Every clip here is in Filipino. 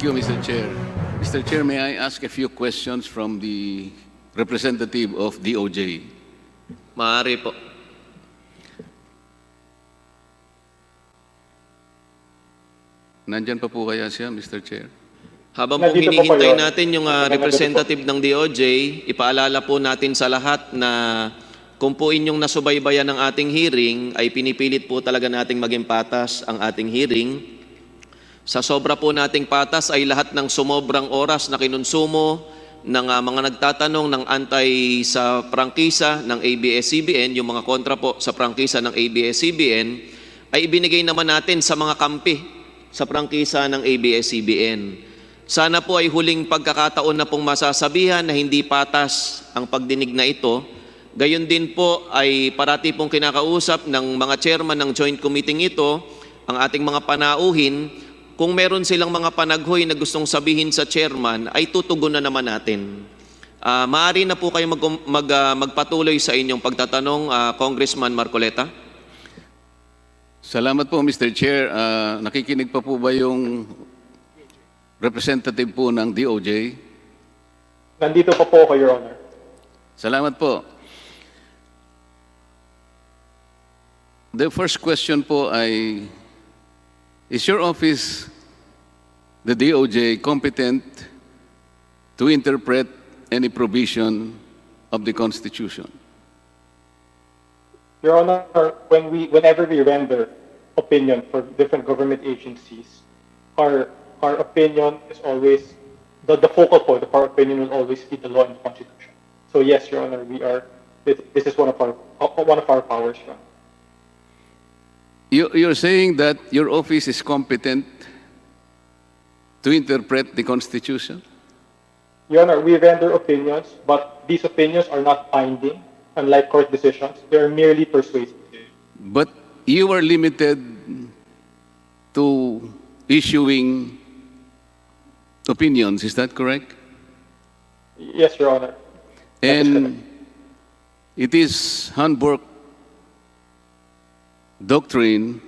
Thank you, Mr. Chair. Mr. Chair, may I ask a few questions from the representative of D.O.J.? Maaari po. Nandyan pa po kaya siya, Mr. Chair? Habang po Nandito po hinihintay kayo. natin yung representative ng D.O.J, ipaalala po natin sa lahat na kung po inyong nasubaybayan ng ating hearing, ay pinipilit po talaga nating maging patas ang ating hearing. Sa sobra po nating patas ay lahat ng sumobrang oras na kinonsumo ng mga nagtatanong ng antay sa prangkisa ng ABS-CBN, yung mga kontra po sa prangkisa ng ABS-CBN, ay ibinigay naman natin sa mga kampi sa prangkisa ng ABS-CBN. Sana po ay huling pagkakataon na pong masasabihan na hindi patas ang pagdinig na ito. Gayon din po ay parati pong kinakausap ng mga chairman ng joint committee ito, ang ating mga panauhin. Kung meron silang mga panaghoy na gustong sabihin sa chairman, ay tutugunan naman natin. Maaari na po kayo magpatuloy sa inyong pagtatanong, Congressman Marcoleta. Salamat po, Mr. Chair. Nakikinig pa po ba yung representative po ng D.O.J? Nandito pa po ako, Your Honor. Salamat po. The first question po ay, is your office, the D.O.J, competent to interpret any provision of the Constitution? Your Honor, whenever we render opinion for different government agencies, our opinion is always, the focal point of our opinion will always be the law and the Constitution. So yes, Your Honor, this is one of our powers, Your Honor. You're saying that your office is competent to interpret the Constitution? Your Honor, we render opinions, but these opinions are not binding, unlike court decisions. They are merely persuasive. But you are limited to issuing opinions, is that correct? Yes, Your Honor. And it is Handbook doctrine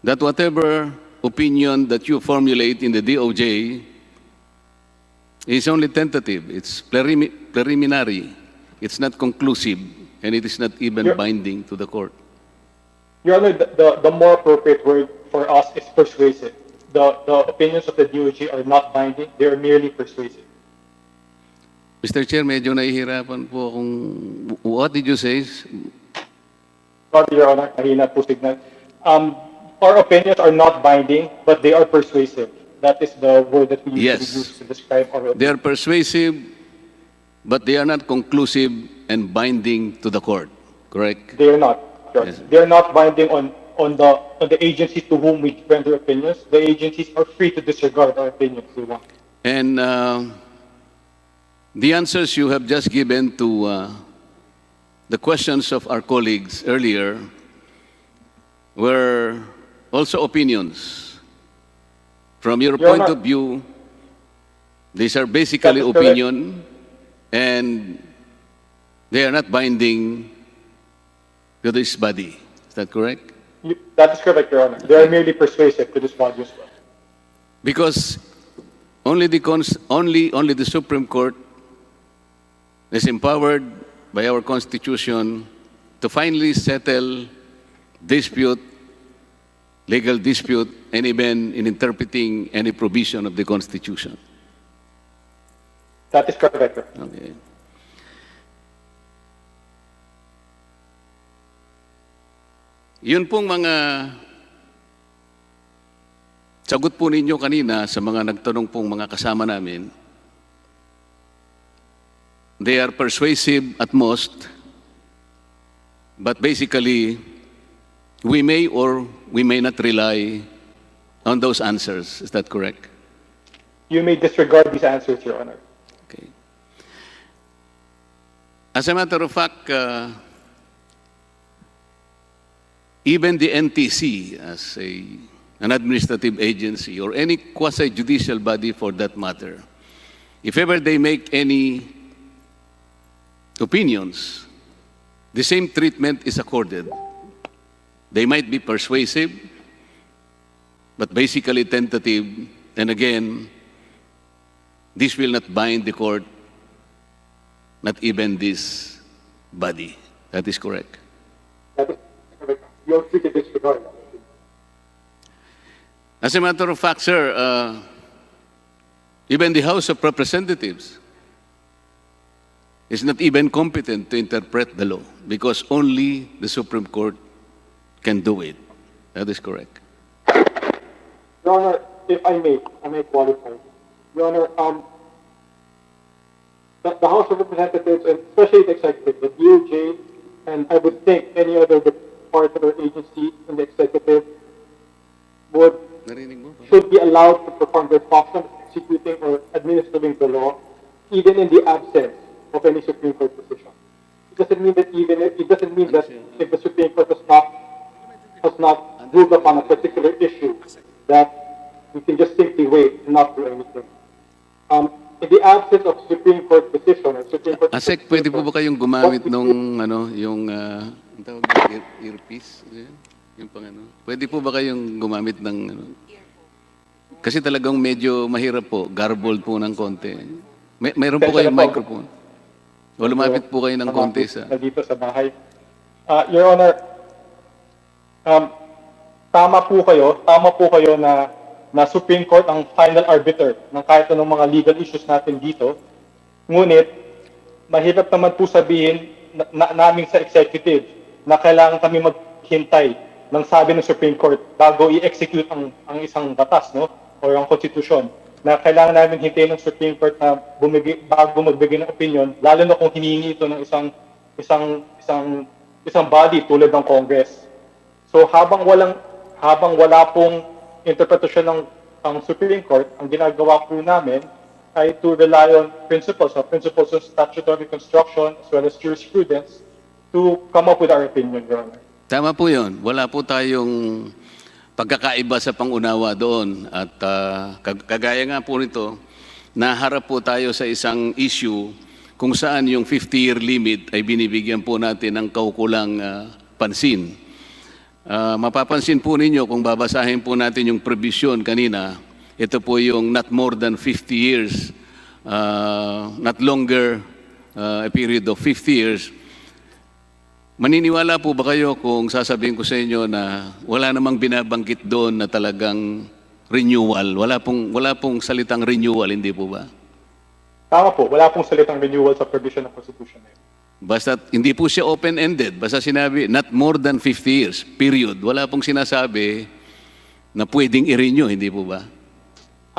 that whatever opinion that you formulate in the D.O.J is only tentative. It's preliminary. It's not conclusive, and it is not even binding to the court. Your Honor, the more appropriate word for us is persuasive. The opinions of the DOJ are not binding, they are merely persuasive. Mr. Chair, medyo nahihirapan po kung what did you say? Sorry, Your Honor, mahina po signal. Our opinions are not binding, but they are persuasive. That is the word that we usually use to describe our opinions. They are persuasive, but they are not conclusive and binding to the court, correct? They are not. Yes. They are not binding on the agencies to whom we render opinions. The agencies are free to disregard our opinions if they want. And the answers you have just given to the questions of our colleagues earlier were also opinions. From your Your point Honor, of view, these are basically that is opinion, and they are not binding to this body. Is that correct? That is correct, Your Honor. They are merely persuasive to this body as well. Because only the Supreme Court is empowered by our Constitution to finally settle dispute, legal dispute, and even in interpreting any provision of the Constitution. That is correct, Your Honor. Okay. Yun pong mga sagot po ninyo kanina sa mga nagtanong pong mga kasama namin, they are persuasive at most, but basically, we may or we may not rely on those answers. Is that correct? You may disregard these answers, Your Honor. Okay. As a matter of fact, even the NTC, as an administrative agency, or any quasi-judicial body for that matter, if ever they make any opinions, the same treatment is accorded. They might be persuasive, but basically tentative And again, this will not bind the court, not even this body. That is correct. That is correct. You're free to disregard that. As a matter of fact, sir, even the House of Representatives is not even competent to interpret the law because only the Supreme Court can do it. That is correct. Your Honor, if I may qualify. Your Honor, the House of Representatives, and especially the executive, the D.O.J, and I would think any other department or agency in the executive should be allowed to perform their function of executing or administering the law, even in the absence of any Supreme Court decision. It doesn't mean that if the Supreme Court has not ruled upon a particular issue, that we can just simply wait and not do anything. In the absence of Supreme Court decision or Supreme Court Asek, pwede po ba kayong gumamit nung yung ang tawag na earpiece? Yung pang ano? Pwede po ba kayong gumamit ng kasi talagang medyo mahirap po, garbled po ng konti. Mayroon po kayong microphone. O lumapit po kayo ng konti sa dito sa bahay. Your Honor, tama po kayo na Supreme Court ang final arbiter ng kahit anong mga legal issues natin dito. Ngunit, mahirap naman po sabihin namin sa executive na kailangan kami maghintay ng sabi ng Supreme Court bago i-execute ang isang batas, no? O ang konstitusyon. Na kailangan namin hintayin ng Supreme Court na bago magbigay ng opinion, lalo na kung hinihingi ito ng isang body tulad ng Congress. So habang wala pong interpretasyon ng Supreme Court, ang ginagawa po namin ay to rely on principles of statutory construction as well as jurisprudence to come up with our opinion, Your Honor. Tama po yun. Wala po tayong pagkakaiba sa pangunawa doon. At kagaya nga po nito, naharap po tayo sa isang issue kung saan yung 50-year limit ay binibigyan po natin ng kaukulang pansin. Mapapansin po ninyo kung babasahin po natin yung provision kanina, ito po yung not more than 50 years, not longer a period of 50 years. Maniniwala po ba kayo kung sasabihin ko sa inyo na wala namang binabanggit doon na talagang renewal? Wala pong salitang renewal, hindi po ba? Tama po, wala pong salitang renewal sa provision ng Constitution na yun. Basta hindi po siya open-ended. Basta sinabi, not more than 50 years, period. Wala pong sinasabi na pwedeng i-renew, hindi po ba?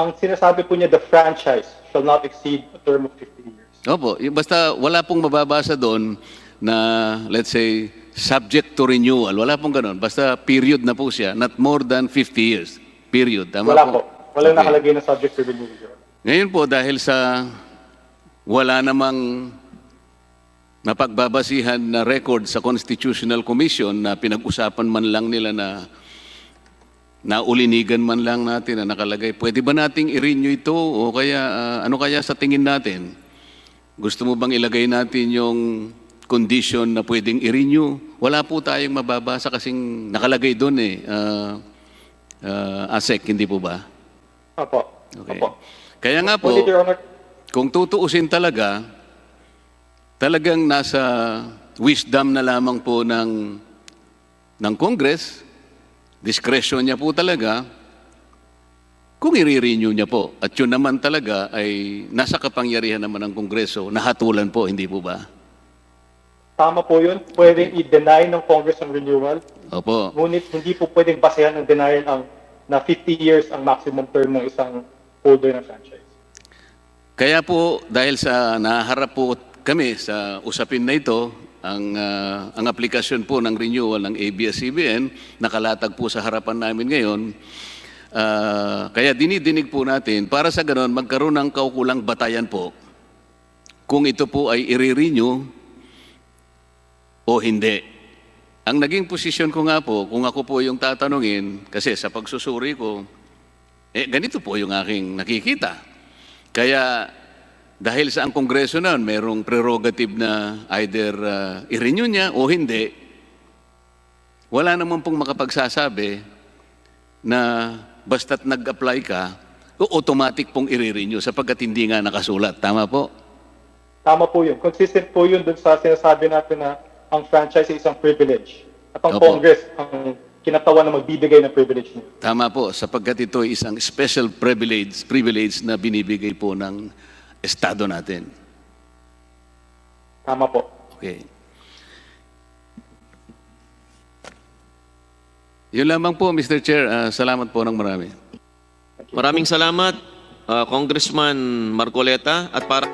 Ang sinasabi po niya, the franchise shall not exceed a term of 50 years. Opo, basta wala pong mababasa doon na, let's say, subject to renewal. Wala pong ganun. Basta period na po siya, not more than 50 years. Period. Tama Wala po? Walang Okay. nakalagay na subject to renewal. Ngayon po, dahil sa wala namang napagbabasihan na record sa Constitutional Commission na pinag-usapan man lang nila na naulinigan man lang natin na nakalagay, pwede ba nating i-renew ito o kaya ano kaya sa tingin natin? Gusto mo bang ilagay natin yung condition na pwedeng i-renew? Wala po tayong mababasa kasing nakalagay doon ASEC, hindi po ba? Opo. Okay. Opo. Kaya nga po, Your Honor, kung tutuusin talagang nasa wisdom na lamang po ng Congress, discretion niya po talaga, kung i-renew niya po. At yun naman talaga ay nasa kapangyarihan naman ng Kongreso, nahatulan po, hindi po ba? tama po yun. Pwedeng i-deny ng Congress ang renewal. Opo. Ngunit hindi po pwedeng basehan ng denial na 50 years ang maximum term ng isang holder ng franchise. Kaya po, dahil sa naharap po kami sa usapin na ito, ang aplikasyon po ng renewal ng ABS-CBN, nakalatag po sa harapan namin ngayon. Kaya dinidinig po natin, para sa ganon, magkaroon ng kaukulang batayan po kung ito po ay i-renew o hindi. Ang naging posisyon ko nga po, kung ako po yung tatanungin, kasi sa pagsusuri ko, ganito po yung aking nakikita. Kaya dahil sa ang Kongreso na mayroong prerogative na either i-renew niya o hindi, wala naman pong makapagsasabi na basta't nag-apply ka automatic pong i-renew sapagkat hindi nga nakasulat. Tama po? Tama po yun. Consistent po yun dun sa sinasabi natin na ang franchise ay isang privilege. At ang Opo. Congress ang kinatawan na magbibigay ng privilege niyo. Tama po, sapagkat ito ay isang special privilege na binibigay po ng Estado natin. Tama po. Okay. Yun lamang po, Mr. Chair. Salamat po ng marami. Maraming salamat, Congressman Marcoleta. At para